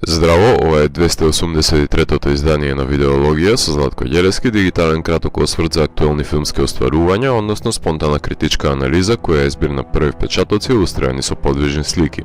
Здраво, ова е 283-тото издание на Видеологија со Златко Ѓелески, дигитален краток осврт за актуелни филмски остварувања, односно спонтана критичка анализа која е збир на први впечатоци илустrirани со подвижни слики.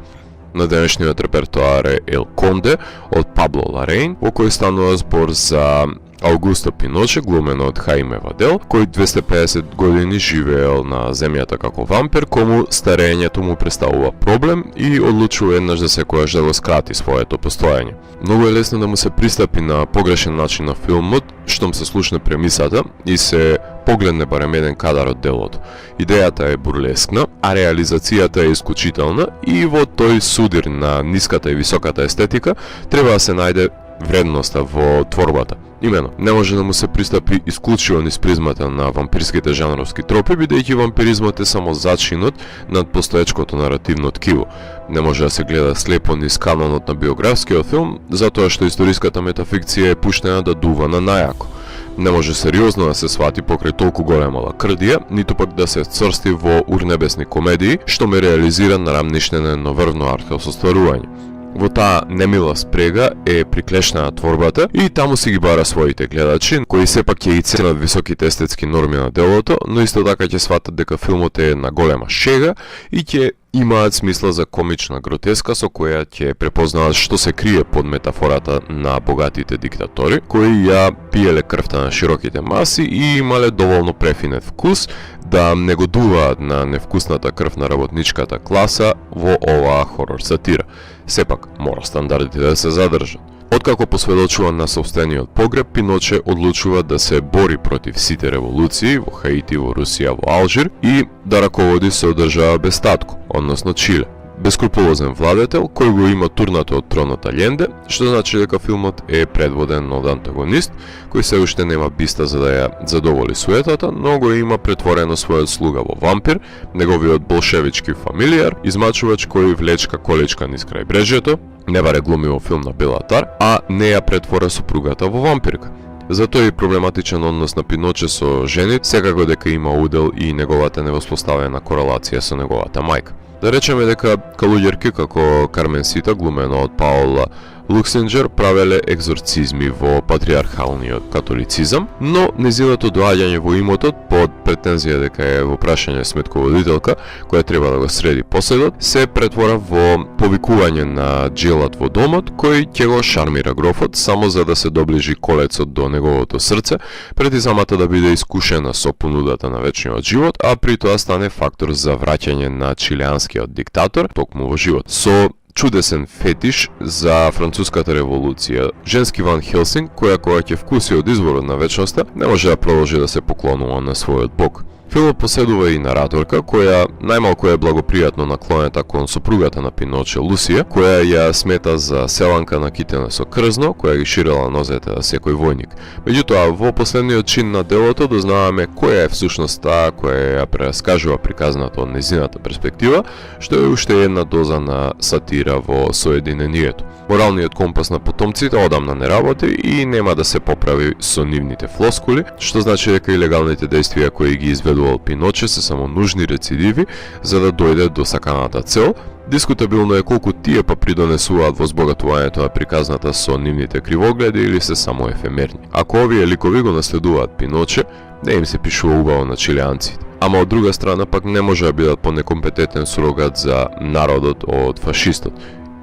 На денешниот репертоар е Ел Конде од Пабло Ларейн, во кој станува збор за Аугусто Пиноше, глумен од Хаиме Вадел, кој 250 години живеел на земјата како вампир, кому старењето му представува проблем и одлучува еднаш за секојаш да го скрати своето постоење. Многу е лесно да му се пристапи на погрешен начин на филмот, штом се слушне премисата и се погледне барем еден кадар од делото. Идејата е бурлескна, а реализацијата е исклучителна и во тој судир на ниската и високата естетика треба да се најде вредноста во творбата. Имено, не може да му се пристапи исклучиво низ призмата на вампирските жанровски тропи, бидејќи вампиризмот е само зачинот над постоечкото наративно ткиво. Не може да се гледа слепо низ канонот на биографскиот филм, затоа што историската метафикција е пуштена да дува на најако. Не може сериозно да се свати покрај толку голема лакрдија, ниту пак да се црсти во урнебесни комедии, што ме реализира на рамништене на врвно артхаус-остварување. Во таа немила спрега е приклешнаа творбата и таму си ги бара своите гледачи, кои сепак ќе ги ценат високите естетски норми на делото, но исто така ќе сватат дека филмот е една голема шега и ќе имаат смисла за комична гротеска со која ќе препознаат што се крие под метафората на богатите диктатори, кои ја пиеле крвта на широките маси и имале доволно префинет вкус да не годуваат на невкусната крв на работничката класа во оваа хорор сатира. Сепак, мора стандардите да се задржат. Откако посведочува на собствениот погреб, Пиноче одлучува да се бори против сите револуции во Хаити, во Русија, во Алжир и да раководи се одржава без татко, односно Чиле. Бескрупулозен владетел кој го има турнато од тронот Аленде, што значи дека филмот е предводен од антагонист, кој се уште нема биста за да ја задоволи суетата, но го има претворено својот слуга во вампир, неговиот болшевички фамилијар, измачувач кој влечка количка низ крај брежјето, не баре глуми во филм на Белатар, а не ја претвора супругата во вампирка. Затоа и проблематичен однос на Пиноче со женит, секако дека има удел и неговата невоспоставена корелација со неговата мајка. Да речеме дека калуѓерки како Кармен Сита, глумена од Паола Луксенџер, правеле екзорцизми во патриархалниот католицизам, но незиното доаѓање во имотот под претензија дека е во прашање сметководителка, која треба да го среди поседот, се претвора во повикување на джилат во домот, кој ќе го шармира грофот само за да се доближи колецот до неговото срце, преди самата да биде искушена со понудата на вечниот живот, а при тоа стане фактор за враќање на чилеанскиот диктатор токму во живот. Со чудесен фетиш за француската револуција, женски Ван Хелсинг, која кога ќе вкуси од изворот на вечноста, не може да продолжи да се поклонува на својот бог. Филмот поседува и нараторка, која најмалку е благопријатно наклонета кон сопругата на Пиноче, Лусија, која ја смета за селанка накитена со крзно, која ги ширела нозете на секој војник. Меѓутоа, во последниот чин на делото дознаваме која е всушност таа која ја прераскажува приказната од незината перспектива, што е уште една доза на сатира во соединението. Моралниот компас на потомците одамна не работи и нема да се поправи со нивните флоскули, што значи дека илегалните действија кои ги изведувал Пиноче се само нужни рецидиви за да дојде до саканата цел. Дискутабилно е колку тие па придонесуваат во збогатувањето на приказната со нивните кривогледи или се само ефемерни. Ако овие ликови го наследуваат Пиноче, не им се пишува убаво на чилеанците. Ама од друга страна пак не може да бидат понекомпетентен сурогат за народот од фашистот.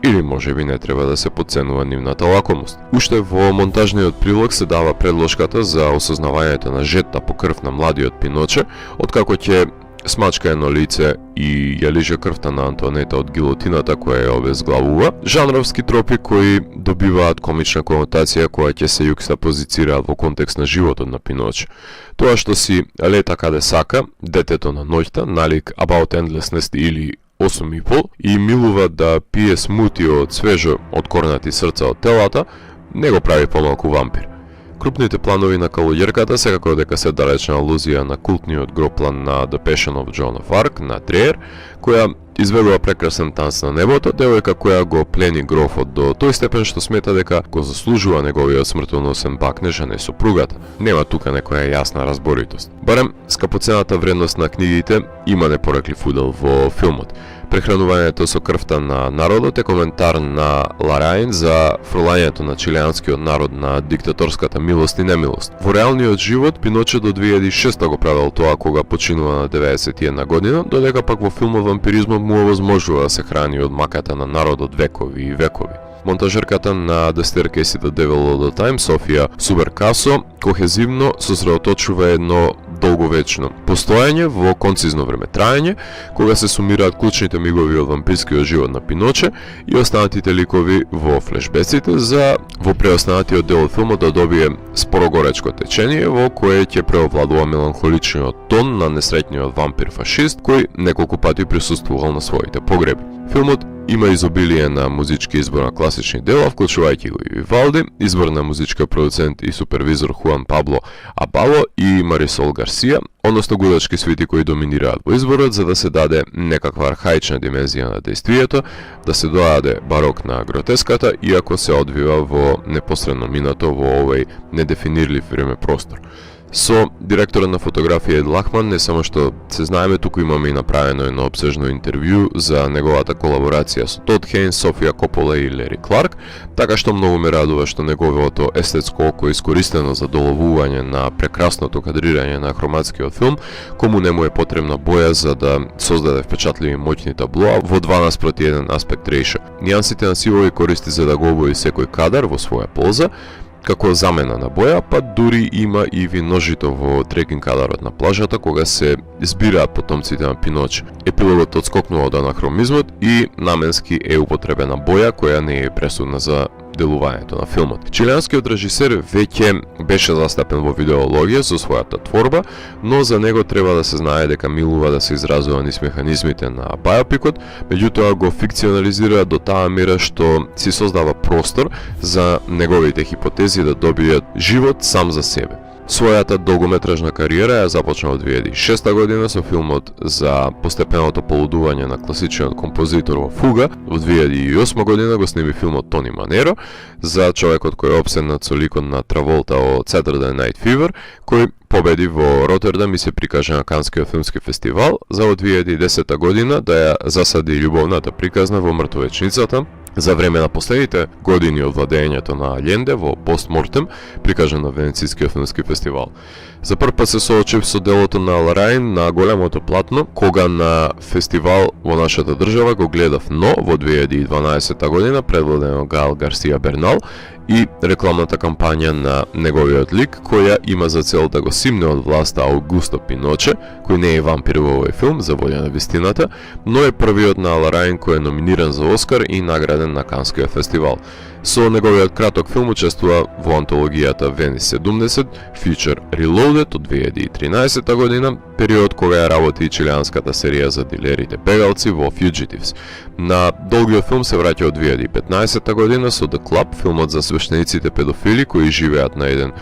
Или можеби не треба да се подценува нивната лакомост. Уште во монтажниот прилог се дава предложката за осознавањето на жетта по крв на младиот Пиноче, откако ќе смачка едно лице и ја лиже крвта на Антонета од гилотината која ја обезглавува. Жанровски тропи кои добиваат комична конотација која ќе се јукстапозицираат во контекст на животот на Пиноче. Тоа што си лета каде сака, детето на ноќта, налик About Endlessness или 8,5 и милува да пие смути од свежо откорнати срца од телата, не го прави помалку вампир. Крупните планови на калуѓерката секако дека се далечна алузија на култниот гроплан на The Passion of Joan of Arc на Триер, која изведува прекрасен танц на небото, девојка која го плени грофот до тој степен што смета дека го заслужува неговиот смртоносен бакнеж, а не сопругата. Нема тука некоја јасна разборитост. Барем, скапоцената вредност на книгите има непореклив удел во филмот. Прехранувањето со крвта на народот е коментар на Лараин за фрлањето на чилеанскиот народ на диктаторската милост и немилост. Во реалниот живот Пиноче до 2006 го правел тоа кога починува на 91 година, додека пак во филмот вампиризмот му овозможува да се храни од маката на народот векови и векови. Монтажерката на The Staircase to the Devil All the Time, Софија Суберкасо, кохезивно сосредоточува едно долговечно постојање во концизно време траење, кога се сумираат клучните мигови од вампирскиот живот на Пиноче и останатите ликови во флешбеците за во преостанатиот дел од филмот да добие спорогоречко течение во кое ќе преовладува меланхоличниот тон на несреќниот вампир-фашист кој неколку пати присуствувал на своите погреби. Филмот има изобилие на музички избор на класични дела, вклучувајќи го и Вивалди, избор на музичка продуцент и супервизор Хуан Пабло Абало и Марисол Гарсија, односно гудачки свити кои доминираат во изборот за да се даде некаква архаична димензија на действието, да се додаде барок на гротеската, иако се одвива во непосредно минато во овој недефинирлив време простор. Со директорот на фотографија Ед Лахман не само што се знаеме, туку имаме и направено едно обсежно интервју за неговата колаборација со Тод Хейнс, Софија Копола и Лери Кларк, така што многу ме радува што неговото естетско око е искористено за доловување на прекрасното кадрирање на хроматскиот филм, кому не му е потребна боја за да создаде впечатливи моќни таблоа во 12:1 аспект рейшо. Нијансите на сивови користи за да го обои секој кадар во своја полза, како замена на боја, па дури има и виножито во трекинг кадарот на плажата кога се збираат потомците на Пиноче. Епилогот одскокнува од анахромизмот и наменски е употребена боја која не е пресудна за делувањето на филмот. Чилеанскиот режисер веќе беше застапен во видеологија со својата творба, но за него треба да се знае дека милува да се изразува низ механизмите на биопикот, меѓутоа го фикционализира до таа мера што си создава простор за неговите хипотези да добијат живот сам за себе. Својата долгометражна кариера ја започна од 2006 година со филмот за постепеното полудување на класичниот композитор во Фуга. Во 2008 година го сними филмот Тони Манеро за човекот кој е опсенат со ликот на Траволта од Saturday Night Fever, кој победи во Ротердам и се прикаже на Канскиот филмски фестивал за од 2010 година да ја засади љубовната приказна во мртовечницата за време на последните години од владењето на Аљенде во Постмортем, прикажан на Венецискиот филмски фестивал. За прв пат се соочив со делото на Лараин на големото платно, кога на фестивал во нашата држава го гледав, но во 2012 година предводен од Гаел Гарсија Бернал и рекламната кампања на неговиот лик, која има за цел да го симне од власта Аугусто Пиноче, кој не е вампир во овој филм, за волја на вистината, но е првиот на Лараин кој е номиниран за Оскар и награден на Канскиот фестивал. Со неговиот краток филм учествува во антологијата Venice 70, Future Reloaded од 2013 година, период кога ја работи и чилеанската серија за дилерите бегалци во Fugitives. На долгиот филм се враќа од 2015 година со The Club, филмот за свештениците педофили кои живеат на еден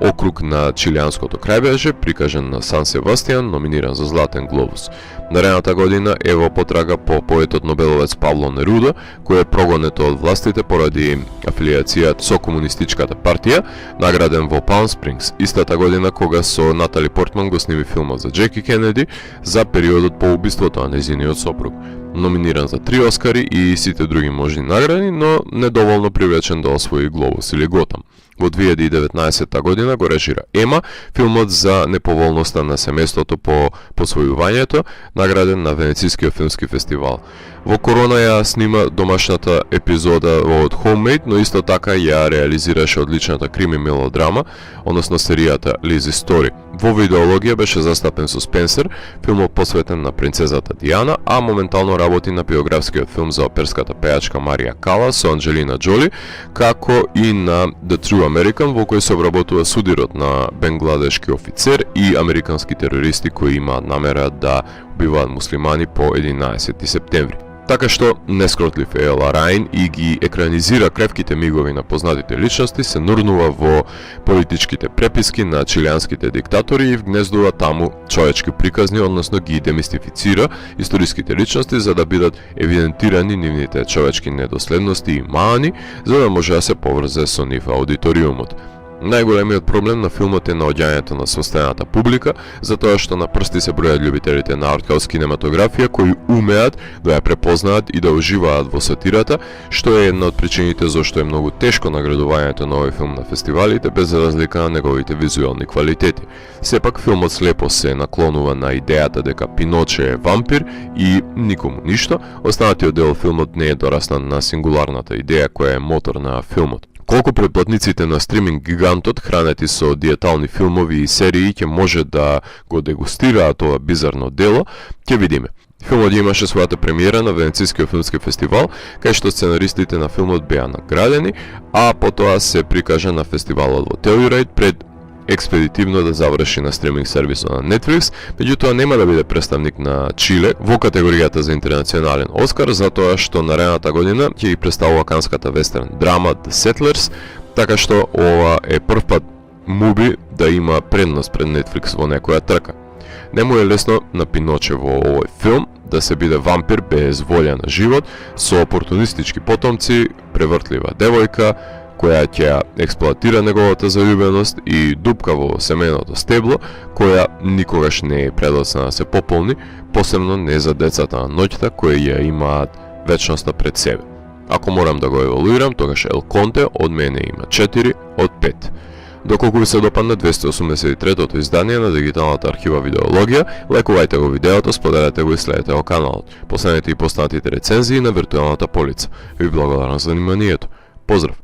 округ на чилеанското крајбрежје, прикажан на Сан Себастијан, номиниран за Златен глобус. Наредната година е во потрага по поетот Нобеловец Пабло Неруда, кој е прогонет од властите поради афилијацијата со комунистичката партија, награден во Палм Спрингс. Истата година кога со Натали Портман го сними филмот за Джеки Кенеди за периодот по убиството на нејзиниот сопруг. Номиниран за 3 Оскари и сите други можни награди, но недоволно привлечен да освои Глобус или Готам. Во 2019 година го режира Ема, филмот за неповолноста на семејството по посвојувањето, награден на Венецискиот филмски фестивал. Во корона ја снима домашната епизода од Homemade, но исто така ја реализираше одличната крими мелодрама, односно серијата Lizzie Story. Во видеологија беше застапен со Спенсер, филмот посветен на принцезата Диана, а моментално работи на биографскиот филм за оперската пејачка Марија Кала со Анджелина Джоли, како и на The True American, во кој се обработува судирот на бенгладешки офицер и американски терористи кои имаат намера да убиваат муслимани по 11 септември. Така што нескротлив Ела Рајн и ги екранизира кревките мигови на познатите личности, се нурнува во политичките преписки на чилијанските диктатори и вгнездува таму човечки приказни, односно ги демистифицира историските личности за да бидат евидентирани нивните човечки недоследности и маани, за да може да се поврзе со нив аудиториумот. Најголемиот проблем на филмот е наоѓањето на состаната публика, затоа што на прсти се бројат љубителите на артхаус кинематографија кои умеат да ја препознаат и да уживаат во сатирата, што е една од причините зашто е многу тешко наградувањето на овој филм на фестивалите без разлика на неговите визуелни квалитети. Сепак филмот слепо се наклонува на идејата дека Пиноче е вампир и никому ништо, останатиот дел филмот не е дораснат на сингуларната идеја која е мотор на филмот. Колку претплатниците на стриминг гигантот, хранети со диетални филмови и серии, ќе може да го дегустираат ова бизарно дело, ќе видиме. Филмот имаше својата премиера на Венецискиот филмски фестивал, кај што сценаристите на филмот беа наградени, а потоа се прикажа на фестивалот во Телюрейд пред експедитивно да заврши на стриминг сервисот на Netflix, меѓутоа нема да биде представник на Чиле во категоријата за интернационален Оскар, затоа што наредната година ќе ги представува канската вестерн драма The Settlers, така што ова е прв пат муби да има предност пред Netflix во некоја трка. Не му е лесно на Пиноче во овој филм да се биде вампир без волја на живот, со опортунистички потомци, превртлива девојка, која ќе ја експлоатира неговата заљубеност и дупка во семејното стебло, која никогаш не е предоцна да се пополни, посебно не за децата на ноќта кои ја имаат вечноста пред себе. Ако морам да го евалуирам, тогаш Ел Конте од мене има 4 од 5. Доколку ви се допадне 283-тото издание на дигиталната архива Видеологија, лајкувајте го видеото, споделете го и следете го каналот. Последете и поснатите рецензии на виртуелната полица. Ви благодарам за вниманието. Поздрав!